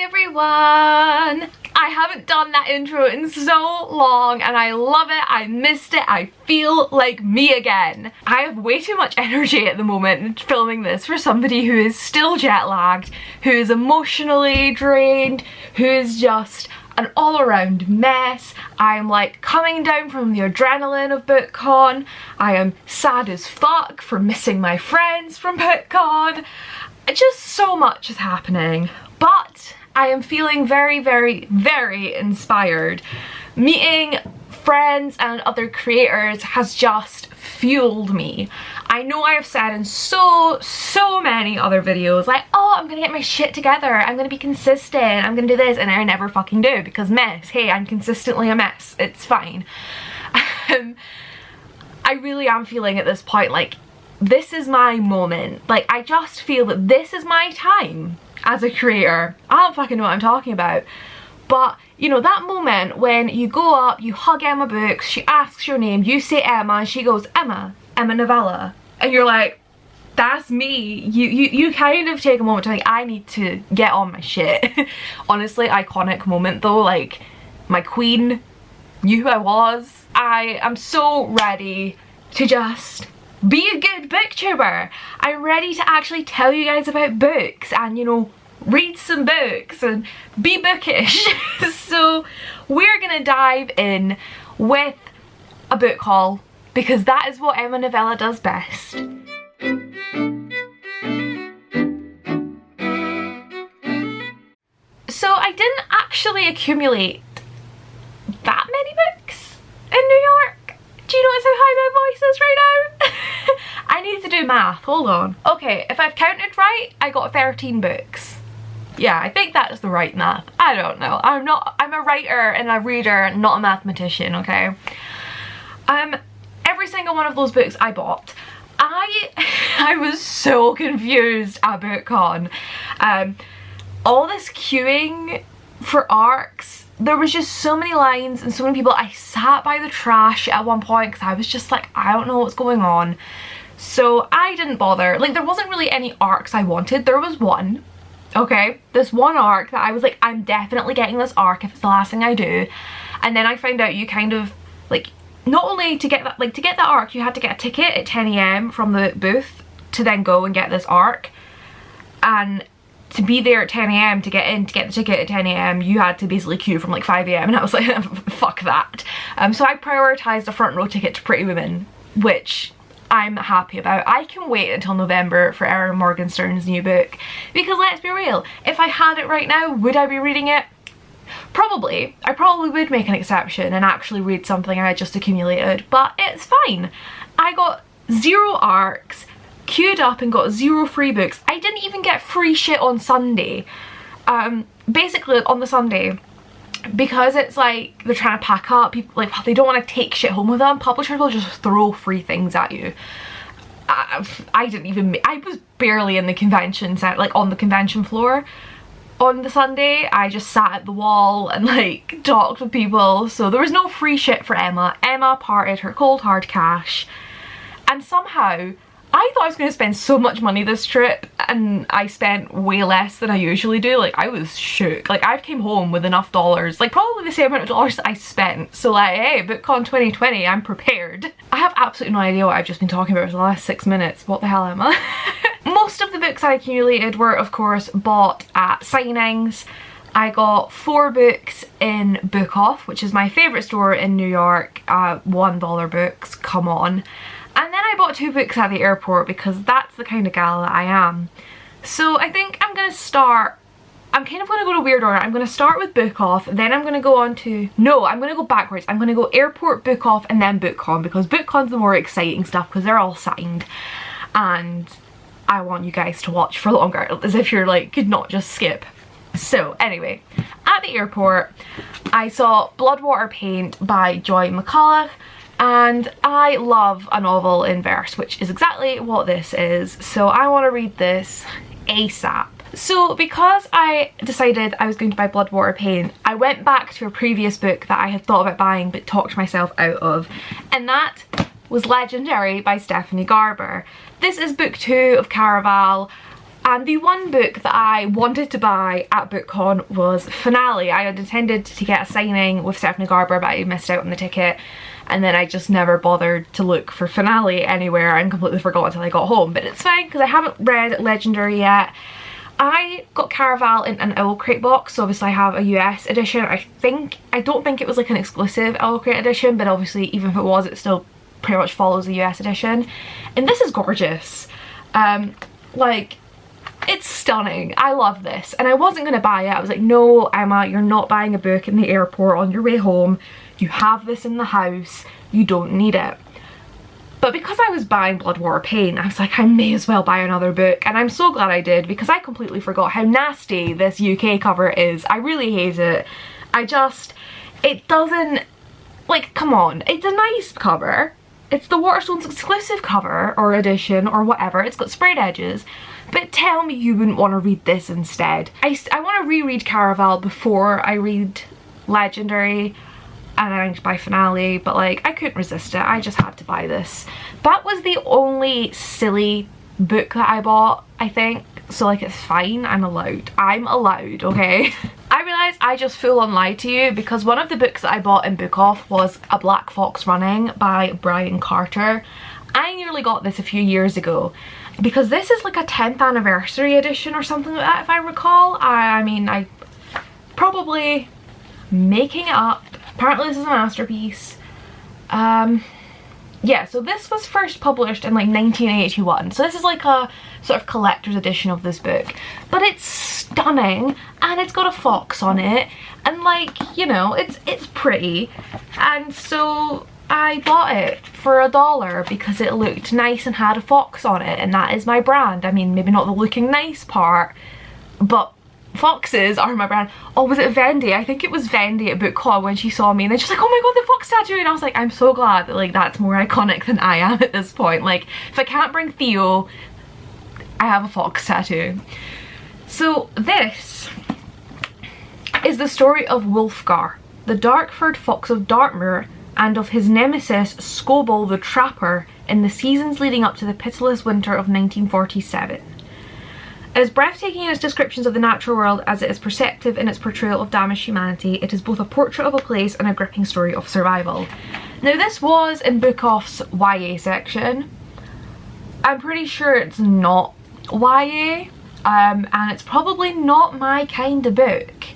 Hi everyone! I haven't done that intro in so long and I love it, I missed it, I feel like me again. I have way too much energy at the moment filming this for somebody who is still jet lagged, who is emotionally drained, who is just an all-around mess. I am like coming down from the adrenaline of BookCon. I am sad as fuck for missing my friends from BookCon. Just so much is happening. But I am feeling very, very, very inspired. Meeting friends and other creators has just fueled me. I know I have said in so many other videos like, oh, I'm gonna get my shit together, I'm gonna be consistent, I'm gonna do this, and I never fucking do because mess. Hey, I'm consistently a mess. It's fine. I really am feeling at this point like this is my moment. Like I just feel that this is my time as a creator. I don't fucking know what I'm talking about. But, you know, that moment when you go up, you hug Emma Books, she asks your name, you say Emma, and she goes, Emma, Emmanovella. And you're like, that's me. You kind of take a moment to think, I need to get on my shit. Honestly, iconic moment though, like, my queen knew who I was. I am so ready to just be a good booktuber. I'm ready to actually tell you guys about books and, you know, read some books and be bookish. So we're gonna dive in with a book haul because that is what Emmanovella does best. So I didn't actually accumulate that many books in New York. Do you notice how high my voice is right now? I need to do math, hold on. Okay, if I've counted right, I got 13 books. Yeah, I think that is the right math. I don't know. I'm a writer and a reader, not a mathematician, okay? Every single one of those books I bought. I was so confused at BookCon. All this queuing for arcs, there was just so many lines and so many people. I sat by the trash at one point because I was just like, I don't know what's going on. So I didn't bother. Like, there wasn't really any arcs I wanted. There was one. Okay, this one arc that I was like, I'm definitely getting this arc if it's the last thing I do. And then I found out you kind of like, not only to get that, like to get that arc you had to get a ticket at 10 AM from the booth to then go and get this arc, and to be there at 10 AM to get in to get the ticket at 10 AM you had to basically queue from like 5 AM, and I was like fuck that. So I prioritized a front row ticket to Pretty Women, which I'm happy about. I can wait until November for Erin Morgenstern's new book because let's be real, if I had it right now, would I be reading it? Probably. I probably would make an exception and actually read something I had just accumulated, but it's fine. I got 0 arcs, queued up and got 0 free books. I didn't even get free shit on Sunday. Basically on the Sunday, because it's like they're trying to pack up, people like they don't want to take shit home with them, publishers will just throw free things at you. I didn't even, I was barely in the convention center, like on the convention floor on the Sunday. I just sat at the wall and like talked with people, so there was no free shit for Emma. Emma parted her cold hard cash, and somehow I thought I was going to spend so much money this trip and I spent way less than I usually do. Like I was shook. Like I came home with enough dollars, like probably the same amount of dollars that I spent. So like, hey, BookCon 2020, I'm prepared. I have absolutely no idea what I've just been talking about for the last 6 minutes. What the hell, Emma? Most of the books I accumulated were of course bought at signings. I got 4 books in Book Off, which is my favourite store in New York. $1 books, come on. And then I bought 2 books at the airport because that's the kind of gal that I am. So I think I'm gonna start, I'm kind of gonna go to weird order. I'm gonna start with Book Off, then I'm gonna go on to, no, I'm gonna go backwards. I'm gonna go airport, Book Off, and then BookCon, because BookCon's the more exciting stuff because they're all signed. And I want you guys to watch for longer, as if you're like, could not just skip. So anyway, at the airport, I saw Bloodwater Paint by Joy McCullough. And I love a novel in verse, which is exactly what this is. So I want to read this ASAP. So because I decided I was going to buy Bloodwater Paint, I went back to a previous book that I had thought about buying but talked myself out of. And that was Legendary by Stephanie Garber. This is book 2 of Caraval. And the one book that I wanted to buy at BookCon was Finale. I had intended to get a signing with Stephanie Garber, but I missed out on the ticket. And then I just never bothered to look for Finale anywhere and completely forgot until I got home. But it's fine because I haven't read Legendary yet. I got Caraval in an Owl Crate box, so obviously I have a US edition. I don't think it was like an exclusive Owl Crate edition, but obviously even if it was, it still pretty much follows the US edition. And this is gorgeous. Like, it's stunning. I love this. And I wasn't going to buy it. I was like, no, Emma, you're not buying a book in the airport on your way home. You have this in the house. You don't need it. But because I was buying Blood, Water, Pain, I was like, I may as well buy another book. And I'm so glad I did, because I completely forgot how nasty this UK cover is. I really hate it. It doesn't, like, come on. It's a nice cover. It's the Waterstones exclusive cover or edition or whatever. It's got sprayed edges. But tell me you wouldn't want to read this instead. I want to reread Caraval before I read Legendary. And I to buy Finale, but like I couldn't resist it. I just had to buy this. That was the only silly book that I bought, I think. So like it's fine, I'm allowed, okay? I realised I just full on lied to you, because one of the books that I bought in Book Off was A Black Fox Running by Brian Carter. I nearly got this a few years ago, because this is like a 10th anniversary edition or something like that if I recall. I mean, I probably making it up. Apparently this is a masterpiece. Yeah, so this was first published in like 1981. So this is like a sort of collector's edition of this book. But it's stunning, and it's got a fox on it, and like, you know, it's pretty. And so I bought it for $1 because it looked nice and had a fox on it, and that is my brand. I mean, maybe not the looking nice part, but foxes are my brand. Oh, was it Vendi? I think it was Vendi at BookCon when she saw me, and then she's like, oh my god, the fox tattoo, and I was like, I'm so glad that like that's more iconic than I am at this point. Like, if I can't bring Theo, I have a fox tattoo. So this is the story of Wulfgar, the Darkford fox of Dartmoor, and of his nemesis Scobel the Trapper in the seasons leading up to the pitiless winter of 1947. As breathtaking in its descriptions of the natural world as it is perceptive in its portrayal of damaged humanity, it is both a portrait of a place and a gripping story of survival. Now this was in Book Off's YA section. I'm pretty sure it's not YA, and it's probably not my kind of book,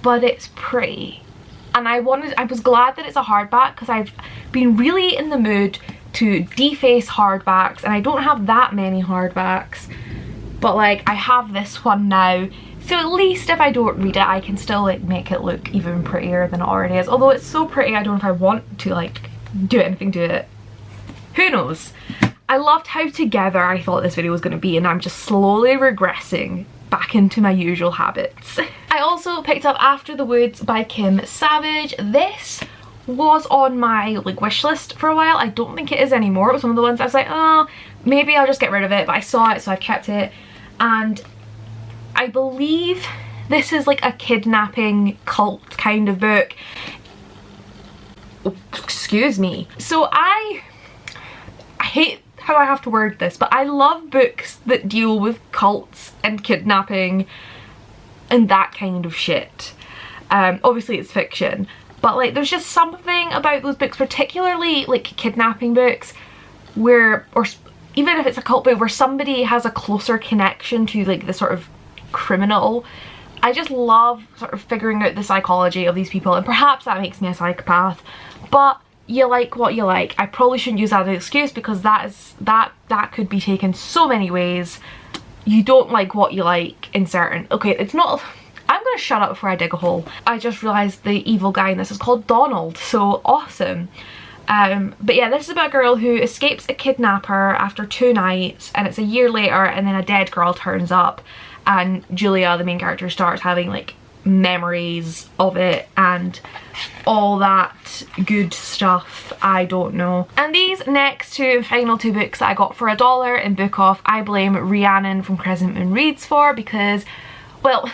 but it's pretty. And I was glad that it's a hardback, because I've been really in the mood to deface hardbacks, and I don't have that many hardbacks. But like, I have this one now, so at least if I don't read it, I can still like make it look even prettier than it already is. Although it's so pretty, I don't know if I want to like do anything to it. Who knows? I loved how together I thought this video was going to be, and I'm just slowly regressing back into my usual habits. I also picked up After the Woods by Kim Savage. This was on my like wish list for a while. I don't think it is anymore. It was one of the ones I was like, oh, maybe I'll just get rid of it, but I saw it, so I've kept it. And I believe this is like a kidnapping cult kind of book. Oh, excuse me. So I hate how I have to word this, but I love books that deal with cults and kidnapping and that kind of shit. Obviously it's fiction, but like there's just something about those books, particularly like kidnapping books, where, or even if it's a cult book, where somebody has a closer connection to like the sort of criminal. I just love sort of figuring out the psychology of these people, and perhaps that makes me a psychopath, but you like what you like. I probably shouldn't use that as an excuse, because that could be taken so many ways. You don't like what you like in certain, okay, it's not, I'm gonna shut up before I dig a hole. I just realised the evil guy in this is called Donald, so awesome. But yeah, this is about a girl who escapes a kidnapper after 2 nights, and it's a year later, and then a dead girl turns up, and Julia, the main character, starts having like memories of it and all that good stuff. I don't know. And these next two final 2 books that I got for $1 in Book Off, I blame Rhiannon from Crescent Moon Reads for, because, well,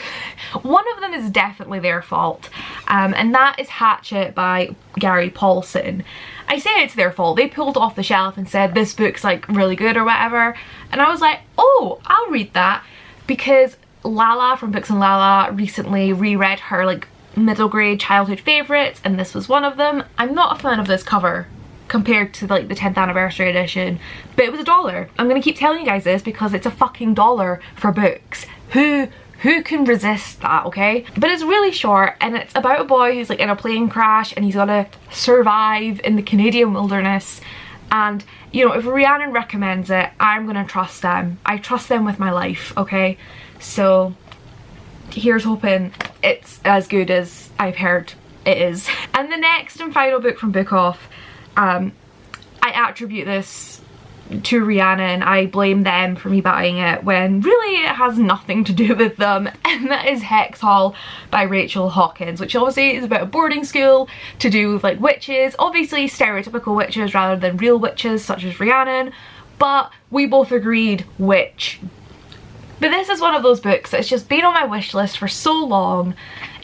one of them is definitely their fault, and that is Hatchet by Gary Paulson. I say it's their fault. They pulled it off the shelf and said this book's like really good or whatever, and I was like, oh, I'll read that, because Lala from Books and Lala recently reread her like middle grade childhood favourites, and this was one of them. I'm not a fan of this cover compared to like the 10th anniversary edition, but it was $1. I'm gonna keep telling you guys this because it's a fucking $1 for books. Who can resist that, okay? But it's really short, and it's about a boy who's like in a plane crash and he's gotta survive in the Canadian wilderness. And you know, if Rhiannon recommends it, I'm gonna trust them. I trust them with my life, okay? So here's hoping it's as good as I've heard it is. And the next and final book from Book Off, I attribute this to Rhiannon. I blame them for me buying it when really it has nothing to do with them, and that is Hex Hall by Rachel Hawkins, which obviously is about a boarding school to do with like witches, obviously stereotypical witches rather than real witches such as Rhiannon, but we both agreed witch. But this is one of those books that's just been on my wish list for so long.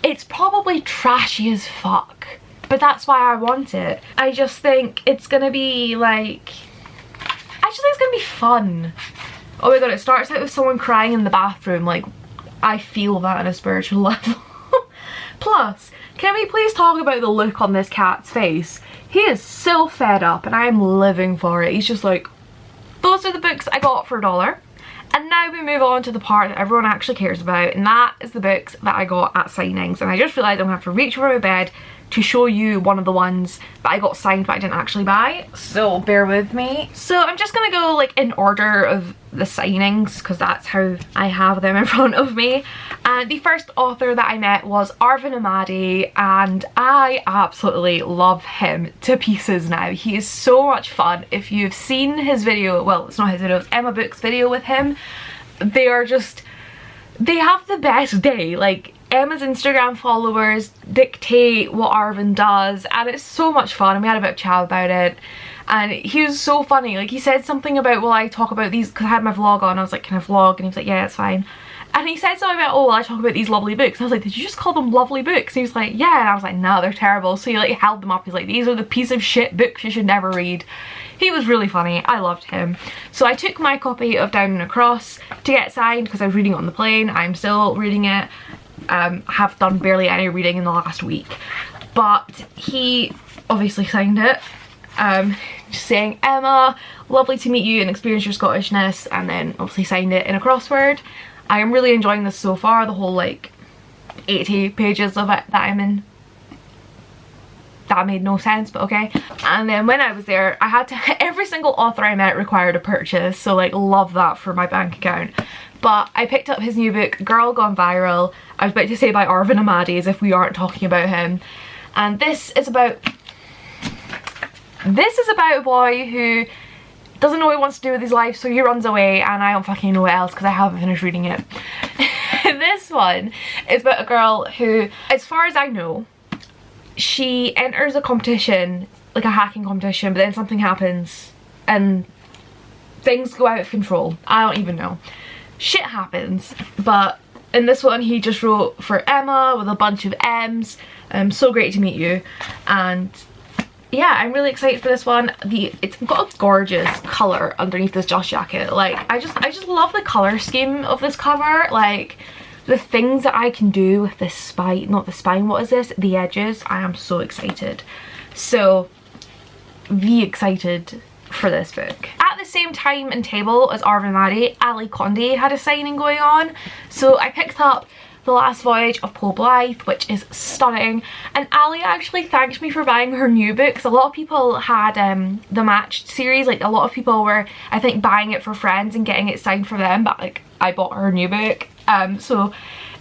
It's probably trashy as fuck, but that's why I want it. I just think it's gonna be like, I just think it's gonna be fun. Oh my god, it starts out with someone crying in the bathroom. Like, I feel that on a spiritual level. Plus, can we please talk about the look on this cat's face? He is so fed up and I'm living for it. He's just like, those are the books I got for $1. And now we move on to the part that everyone actually cares about, and that is the books that I got at signings. And I just realised I'm going to have to reach over my bed to show you one of the ones that I got signed but I didn't actually buy, so bear with me. So I'm just going to go like in order of the signings because that's how I have them in front of me. And the first author that I met was Arvin Amadi, and I absolutely love him to pieces now. He is so much fun. If you've seen his video, well, it's not his video, it's Emma Book's video with him, they are just, they have the best day. Like, Emma's Instagram followers dictate what Arvin does, and it's so much fun, and we had a bit of chat about it. And he was so funny. Like, he said something about, well, I talk about these, because I had my vlog on, I was like, can I vlog? And he was like, yeah, it's fine. And he said something about, oh, well, I talk about these lovely books. And I was like, did you just call them lovely books? And he was like, yeah. And I was like, no, they're terrible. So he like held them up. He's like, these are the piece of shit books you should never read. He was really funny. I loved him. So I took my copy of Down and Across to get signed because I was reading it on the plane. I'm still reading it. Have done barely any reading in the last week. But he obviously signed it. Just saying, Emma, lovely to meet you and experience your Scottishness, and then obviously signed it in a crossword. I am really enjoying this so far, the whole like 80 pages of it that I'm in. That made no sense, but okay. And then when I was there, I had to, every single author I met required a purchase, so like love that for my bank account. But I picked up his new book, Girl Gone Viral. I was about to say by Arvin Amadi, as if we aren't talking about him. And this is about a boy who doesn't know what he wants to do with his life, so he runs away, and I don't fucking know what else because I haven't finished reading it. This one is about a girl who, as far as I know, she enters a competition, like a hacking competition, but then something happens and things go out of control. I don't even know. Shit happens. But in this one he just wrote for Emma with a bunch of M's. So great to meet you. And yeah, I'm really excited for this one. It's got a gorgeous colour underneath this dust jacket. Like, I just love the colour scheme of this cover. Like, the things that I can do with this spine, not the spine, what is this? The edges. I am so excited. So, excited for this book. At the same time and table as Arvin Amadi, Ali Condé had a signing going on. So I picked up The Last Voyage of Blythe, which is stunning, and Ali actually thanked me for buying her new books. A lot of people had the Matched series, like a lot of people were, I think, buying it for friends and getting it signed for them, but like I bought her new book. So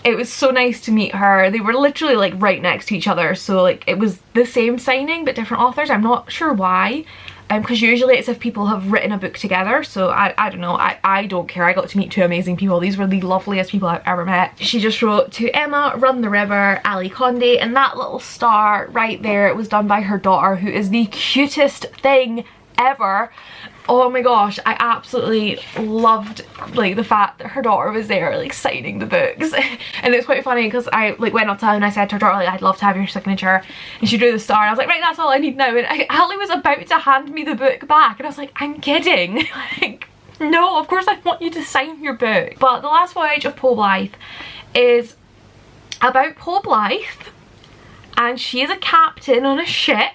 it was so nice to meet her. They were literally like right next to each other, so like it was the same signing but different authors. I'm not sure why. Because usually it's if people have written a book together, so I don't know, I don't care. I got to meet two amazing people. These were the loveliest people I've ever met. She just wrote to Emma, Run the River, Ali Condé, and that little star right there, it was done by her daughter, who is the cutest thing ever. Oh my gosh, I absolutely loved like the fact that her daughter was there like signing the books. And it's quite funny because I like went up to her and I said to her daughter, like, I'd love to have your signature, and she drew the star and I was like, right, that's all I need now. And Ali was about to hand me the book back and I was like, I'm kidding. Like, no, of course I want you to sign your book. But The Last Voyage of Blythe is about Blythe, and she is a captain on a ship,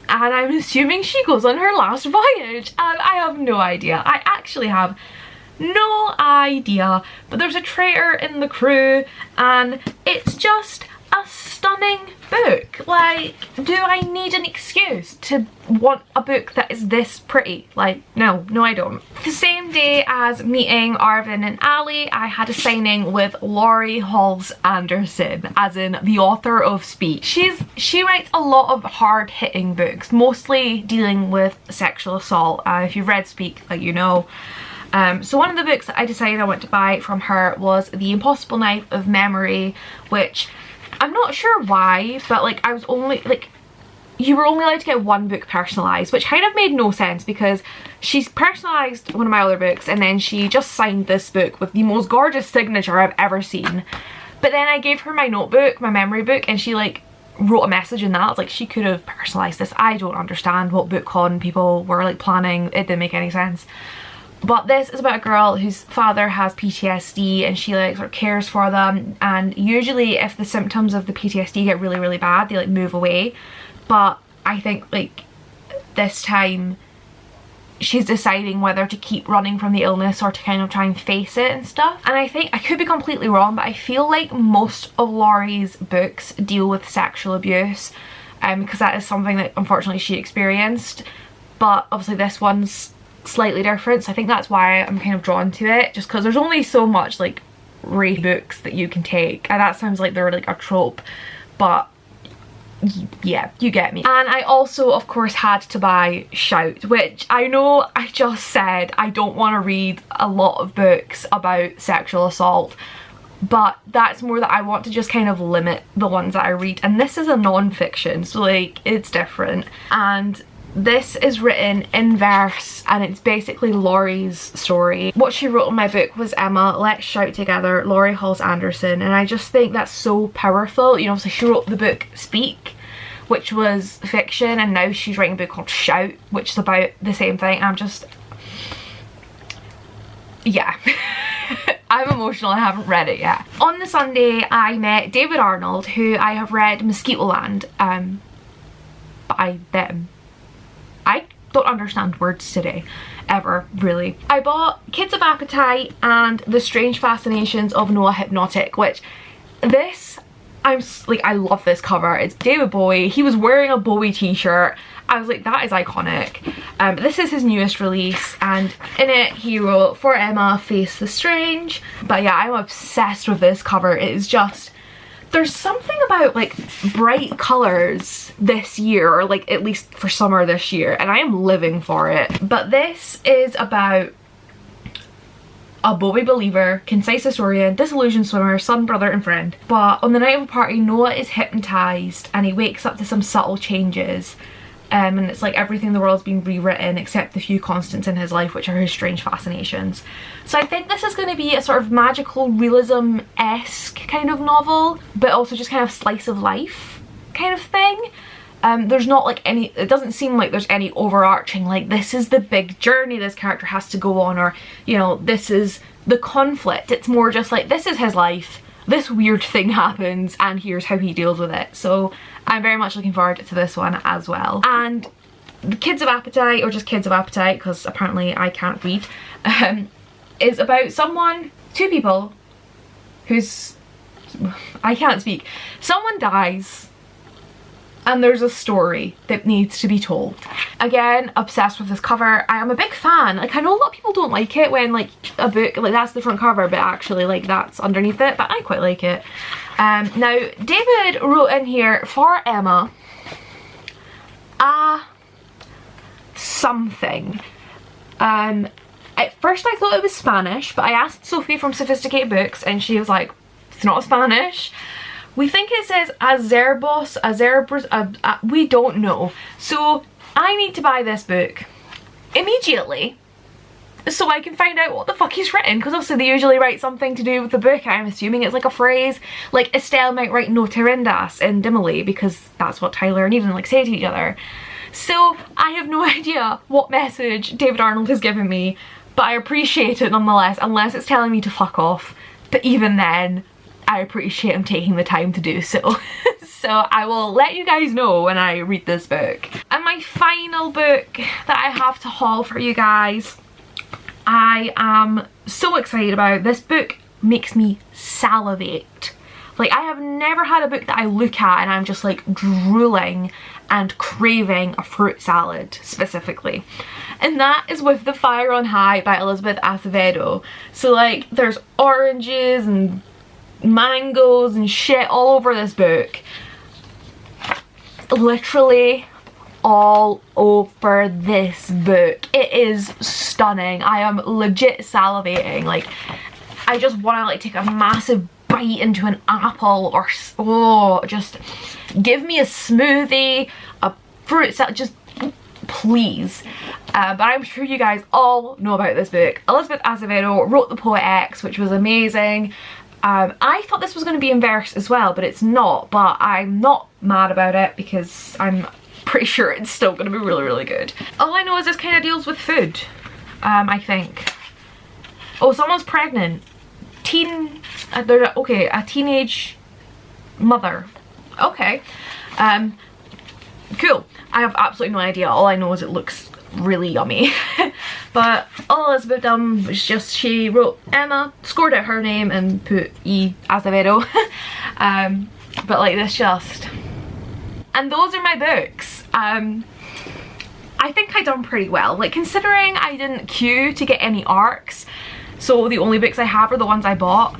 and I'm assuming she goes on her last voyage, and I have no idea. I actually have no idea, but there's a traitor in the crew and it's just a stunning book. Like, do I need an excuse to want a book that is this pretty? Like, no I don't. The same day as meeting Arvin and Ali, I had a signing with Laurie Halls Anderson, as in the author of Speak. She writes a lot of hard-hitting books, mostly dealing with sexual assault. If you've read Speak, like, you know. So one of the books that I decided I want to buy from her was The Impossible Knife of Memory, which I'm not sure why, but like I was only like, you were only allowed to get one book personalised, which kind of made no sense because she's personalised one of my other books and then she just signed this book with the most gorgeous signature I've ever seen. But then I gave her my notebook, my memory book, and she like wrote a message in that. It's like she could have personalised this. I don't understand what BookCon people were like planning. It didn't make any sense. But this is about a girl whose father has PTSD and she like sort of cares for them, and usually if the symptoms of the PTSD get really, really bad, they like move away. But I think like this time she's deciding whether to keep running from the illness or to kind of try and face it and stuff. And I think, I could be completely wrong, but I feel like most of Laurie's books deal with sexual abuse, because that is something that unfortunately she experienced. But obviously this one's slightly different, so I think that's why I'm kind of drawn to it, just because there's only so much like rape books that you can take, and that sounds like they're like a trope, but yeah, you get me. And I also of course had to buy Shout, which I know I just said I don't want to read a lot of books about sexual assault, but that's more that I want to just kind of limit the ones that I read, and this is a non-fiction, so like it's different. And this is written in verse and it's basically Laurie's story. What she wrote in my book was Emma, Let's Shout Together, Laurie Halls Anderson, and I just think that's so powerful. You know, so she wrote the book Speak, which was fiction, and now she's writing a book called Shout, which is about the same thing. I'm just, yeah. I'm emotional, I haven't read it yet. On the Sunday I met David Arnold, who I have read Mosquito Land by them. I don't understand words today, ever, really. I bought Kids of Appetite and The Strange Fascinations of Noah Hypnotic, which this, I love this cover. It's David Bowie. He was wearing a Bowie t-shirt. I was like, that is iconic. This is his newest release, and in it he wrote, For Emma, Face the Strange. But yeah, I'm obsessed with this cover. It is just, there's something about like bright colours this year, or like at least for summer this year, and I am living for it. But this is about a Bowie believer, concise historian, disillusioned swimmer, son, brother and friend. But on the night of a party, Noah is hypnotised and he wakes up to some subtle changes. And it's like everything in the world's been rewritten except the few constants in his life, which are his strange fascinations. So I think this is going to be a sort of magical realism-esque kind of novel, but also just kind of slice of life kind of thing. There's not like any, it doesn't seem like there's any overarching like this is the big journey this character has to go on, or you know, this is the conflict. It's more just like this is his life, this weird thing happens and here's how he deals with it. So I'm very much looking forward to this one as well. And the Kids of Appetite, or just Kids of Appetite because apparently I can't read, is about two people who's, I can't speak. Someone dies and there's a story that needs to be told. Again, obsessed with this cover. I am a big fan. Like, I know a lot of people don't like it when like a book, like that's the front cover, but actually like that's underneath it, but I quite like it. Now, David wrote in here, For Emma, something. At first I thought it was Spanish, but I asked Sophie from Sophisticated Books and she was like, it's not Spanish. We think it says Azerbos, we don't know. So I need to buy this book immediately so I can find out what the fuck he's written, because obviously they usually write something to do with the book. I'm assuming it's like a phrase, like Estelle might write no te rindas in Dimily because that's what Tyler and Eden like say to each other. So I have no idea what message David Arnold has given me, but I appreciate it nonetheless, unless it's telling me to fuck off. But even then, I appreciate him taking the time to do so. So I will let you guys know when I read this book. And my final book that I have to haul for you guys, I am so excited about. This book makes me salivate. Like, I have never had a book that I look at and I'm just like drooling and craving a fruit salad specifically. And that is with The Fire on High by Elizabeth Acevedo. So like, there's oranges and mangoes and shit all over this book. Literally all over this book. It is stunning. I am legit salivating. Like, I just want to like take a massive bite into an apple, or oh, just give me a smoothie, a fruit salad, just please. But I'm sure you guys all know about this book. Elizabeth Acevedo wrote The Poet X, which was amazing. I thought this was going to be in verse as well, but it's not. But I'm not mad about it because I'm pretty sure it's still going to be really, really good. All I know is this kind of deals with food, I think. Oh, someone's pregnant. Okay, a teenage mother. Okay. Cool. I have absolutely no idea. All I know is it looks really yummy. But all Elizabeth done was just, she wrote Emma, scored out her name and put E Acevedo. But like this just... And those are my books. I think I done pretty well. Like, considering I didn't queue to get any ARCs, so the only books I have are the ones I bought,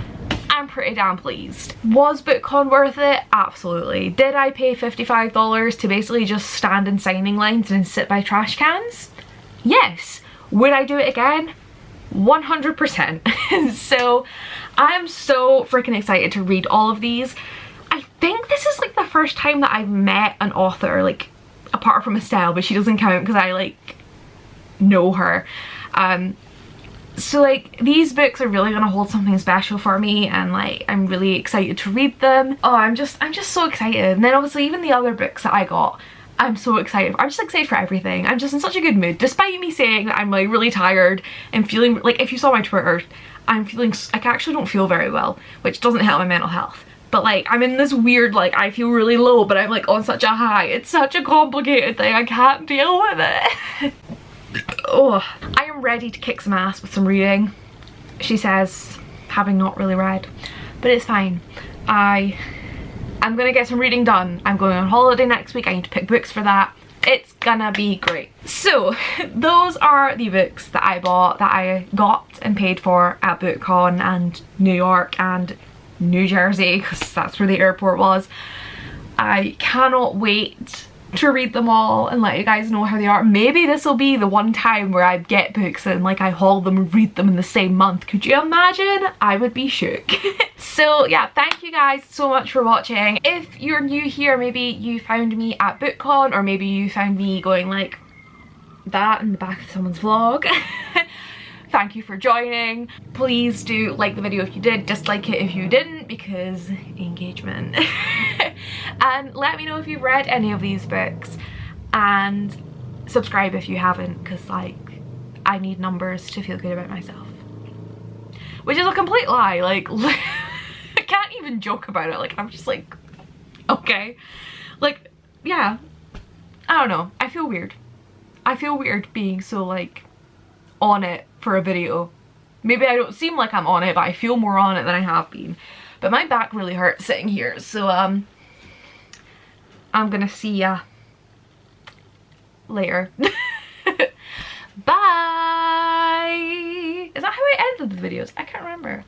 I'm pretty damn pleased. Was BookCon worth it? Absolutely. Did I pay $55 to basically just stand in signing lines and sit by trash cans? Yes. Would I do it again? 100%. So I am so freaking excited to read all of these. I think this is like the first time that I've met an author, like apart from Estelle, but she doesn't count because I like know her. So like these books are really gonna hold something special for me, and like I'm really excited to read them. Oh, I'm just so excited. And then obviously even the other books that I got, I'm so excited. I'm just excited for everything. I'm just in such a good mood, despite me saying that I'm like really tired and feeling like, if you saw my Twitter, I'm feeling, I actually don't feel very well, which doesn't help my mental health. But like, I'm in this weird, like, I feel really low, but I'm like on such a high. It's such a complicated thing. I can't deal with it. Oh, I am ready to kick some ass with some reading, she says, having not really read. But it's fine. I'm gonna get some reading done. I'm going on holiday next week. I need to pick books for that. It's gonna be great. So those are the books that I bought, that I got and paid for at BookCon and New York and New Jersey, because that's where the airport was. I cannot wait to read them all and let you guys know how they are. Maybe this will be the one time where I get books and like I haul them and read them in the same month. Could you imagine? I would be shook. So yeah, thank you guys so much for watching. If you're new here, maybe you found me at BookCon, or maybe you found me going like that in the back of someone's vlog. Thank you for joining. Please do like the video if you did, dislike it if you didn't, because engagement. And let me know if you've read any of these books, and subscribe if you haven't, because like I need numbers to feel good about myself, which is a complete lie. Like I can't even joke about it. Like I'm just like, okay, like yeah, I don't know, I feel weird. I feel weird being so like on it for a video. Maybe I don't seem like I'm on it, but I feel more on it than I have been. But my back really hurts sitting here, so I'm gonna see ya later. Bye! Is that how I ended the videos? I can't remember.